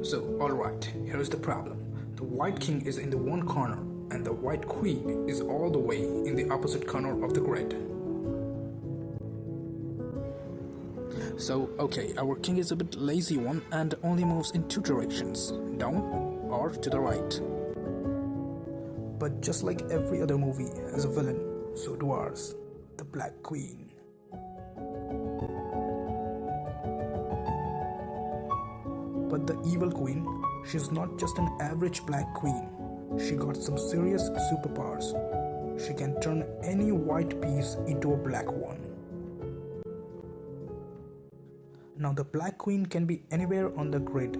So, alright, here's the problem. The white king is in the one corner and the white queen is all the way in the opposite corner of the grid. So, okay, our king is a bit lazy one and only moves in two directions, down or to the right. But just like every other movie has a villain, so do ours, the Black Queen. But the evil queen, she's not just an average black queen. She got some serious superpowers. She can turn any white piece into a black one. Now the Black Queen can be anywhere on the grid.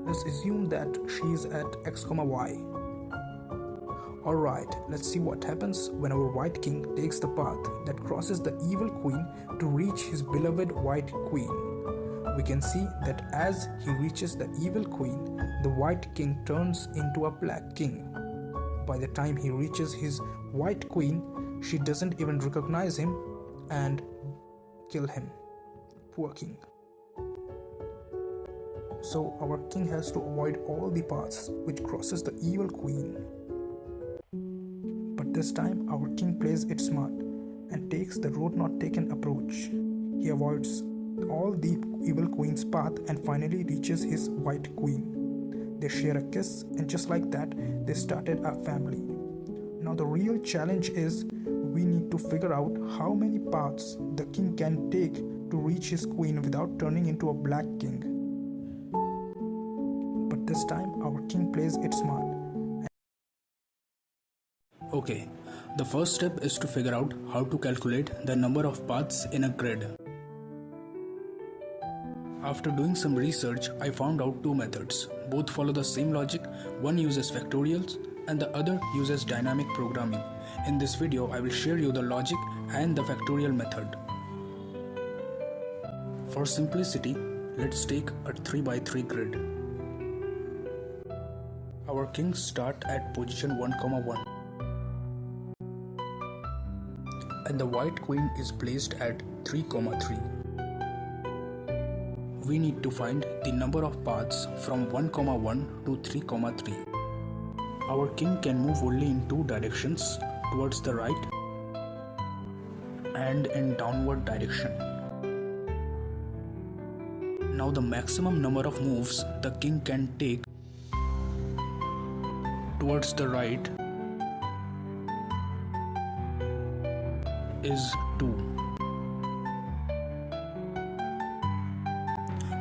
Let's assume that she is at X, Y. Alright, let's see what happens when our white king takes the path that crosses the evil queen to reach his beloved white queen. We can see that as he reaches the evil queen, the white king turns into a black king. By the time he reaches his white queen, she doesn't even recognize him and kill him. Poor king. So our king has to avoid all the paths which crosses the evil queen. But this time our king plays it smart and takes the road not taken approach. He avoids all the evil queen's path and finally reaches his white queen. They share a kiss and just like that they started a family. Now the real challenge is we need to figure out how many paths the king can take to reach his queen without turning into a black king. But this time our king plays it smart. Okay, the first step is to figure out how to calculate the number of paths in a grid. After doing some research, I found out two methods. Both follow the same logic. One uses factorials and the other uses dynamic programming. In this video, I will share you the logic and the factorial method. For simplicity, let's take a 3x3 grid. Our kings start at position 1, 1. And the white queen is placed at 3, 3. We need to find the number of paths from 1, 1 to 3, 3. Our king can move only in two directions, towards the right and in downward direction. Now the maximum number of moves the king can take towards the right is 2.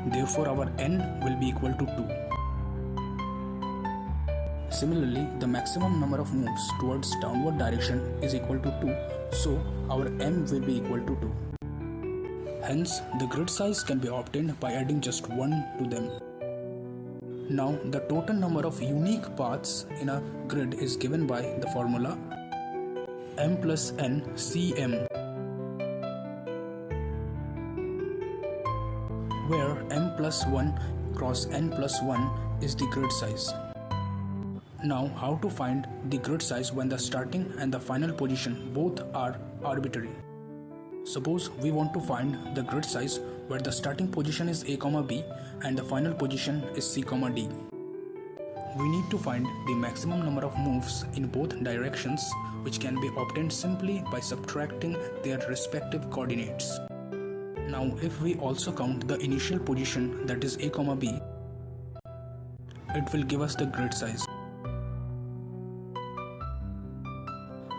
Therefore, our n will be equal to 2. Similarly, the maximum number of moves towards downward direction is equal to 2, so our m will be equal to 2. Hence, the grid size can be obtained by adding just 1 to them. Now, the total number of unique paths in a grid is given by the formula m plus n Cm, where m plus 1 cross n plus 1 is the grid size. Now, how to find the grid size when the starting and the final position both are arbitrary? Suppose we want to find the grid size where the starting position is a, b and the final position is c, d. We need to find the maximum number of moves in both directions, which can be obtained simply by subtracting their respective coordinates. Now, if we also count the initial position, that is a, b, it will give us the grid size.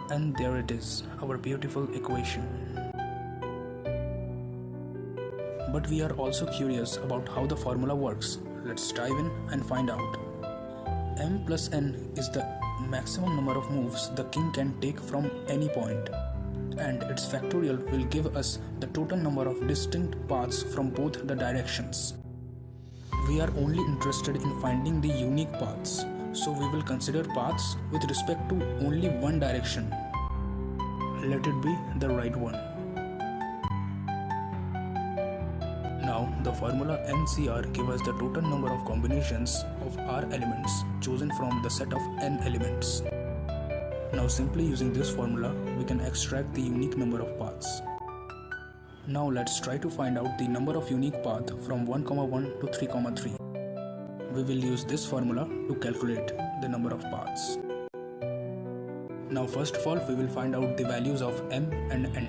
And there it is, our beautiful equation. But we are also curious about how the formula works. Let's dive in and find out. M plus n is the maximum number of moves the king can take from any point, and its factorial will give us the total number of distinct paths from both the directions. We are only interested in finding the unique paths, so we will consider paths with respect to only one direction. Let it be the right one. Now, the formula NCR gives us the total number of combinations of R elements chosen from the set of n elements. Now, simply using this formula, we can extract the unique number of paths. Now, let's try to find out the number of unique paths from 1, 1 to 3, 3. we will use this formula to calculate the number of paths. Now first of all, we will find out the values of m and n,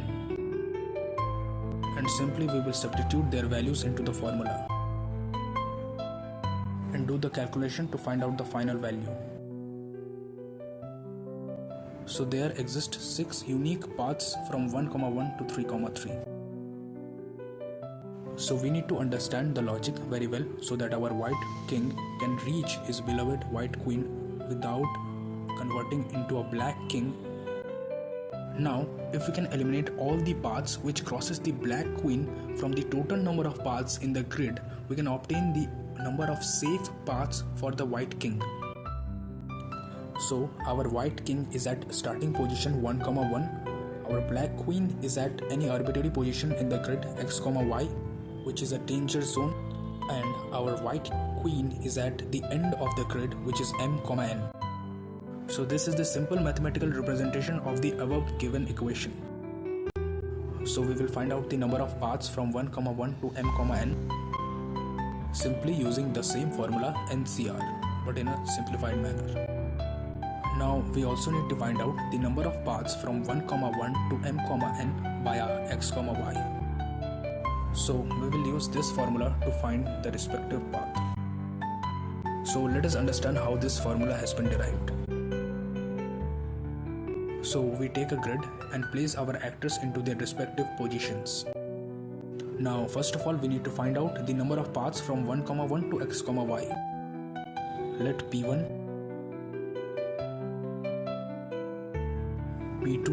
and simply we will substitute their values into the formula and do the calculation to find out the final value. So there exist 6 unique paths from 1, 1 to 3, 3. So we need to understand the logic very well so that our white king can reach his beloved white queen without converting into a black king. Now, if we can eliminate all the paths which crosses the black queen from the total number of paths in the grid, we can obtain the number of safe paths for the white king. So our white king is at starting position 1, 1. Our black queen is at any arbitrary position in the grid x, y, which is a danger zone, and our white queen is at the end of the grid, which is m, n. So this is the simple mathematical representation of the above given equation. So we will find out the number of paths from 1, 1 to m, n simply using the same formula NCR, but in a simplified manner. Now we also need to find out the number of paths from 1, 1 to m, n via x, y. So we will use this formula to find the respective path. So let us understand how this formula has been derived. So we take a grid and place our actors into their respective positions. Now first of all, we need to find out the number of paths from 1, 1 to x, y. Let P1, P2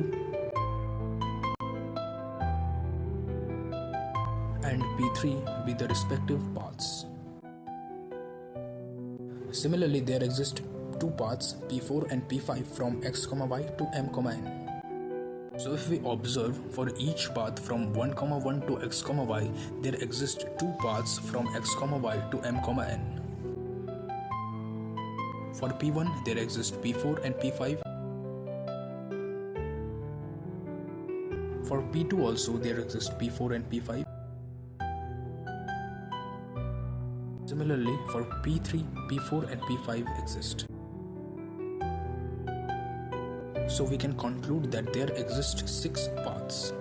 and P3 be the respective paths. Similarly, there exist two paths P4 and P5 from x, y to m, n. So if we observe, for each path from 1, 1 to x, y, there exist two paths from x, y to m, n. For P1, there exist P4 and P5. For P2 also, there exist P4 and P5. Similarly, for P3, P4 and P5 exist. So we can conclude that there exist 6 paths.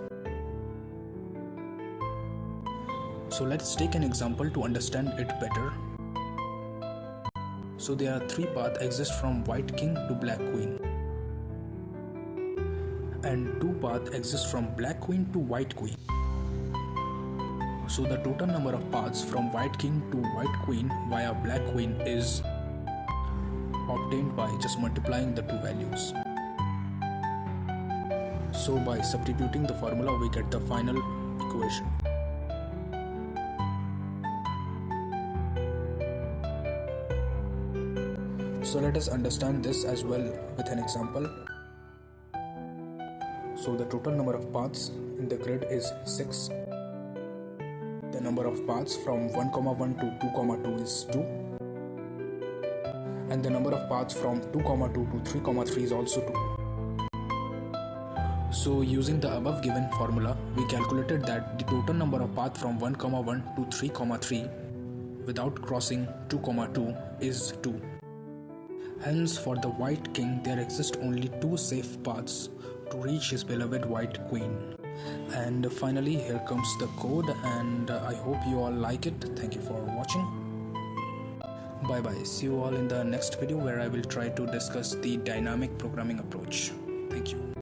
So let's take an example to understand it better. So there are 3 paths exist from white king to black queen, and 2 paths exist from black queen to white queen. So the total number of paths from white king to white queen via black queen is obtained by just multiplying the 2 values. So by substituting the formula, we get the final equation. So let us understand this as well with an example. So the total number of paths in the grid is 6. The number of paths from 1, 1 to 2, 2 is 2. And the number of paths from 2, 2 to 3, 3 is also 2. So using the above given formula, we calculated that the total number of paths from 1, 1 to 3, 3 without crossing 2, 2 is 2. Hence, for the white king, there exist only 2 safe paths to reach his beloved white queen. And finally, here comes the code, and I hope you all like it. Thank you for watching. Bye bye. See you all in the next video, where I will try to discuss the dynamic programming approach. Thank you.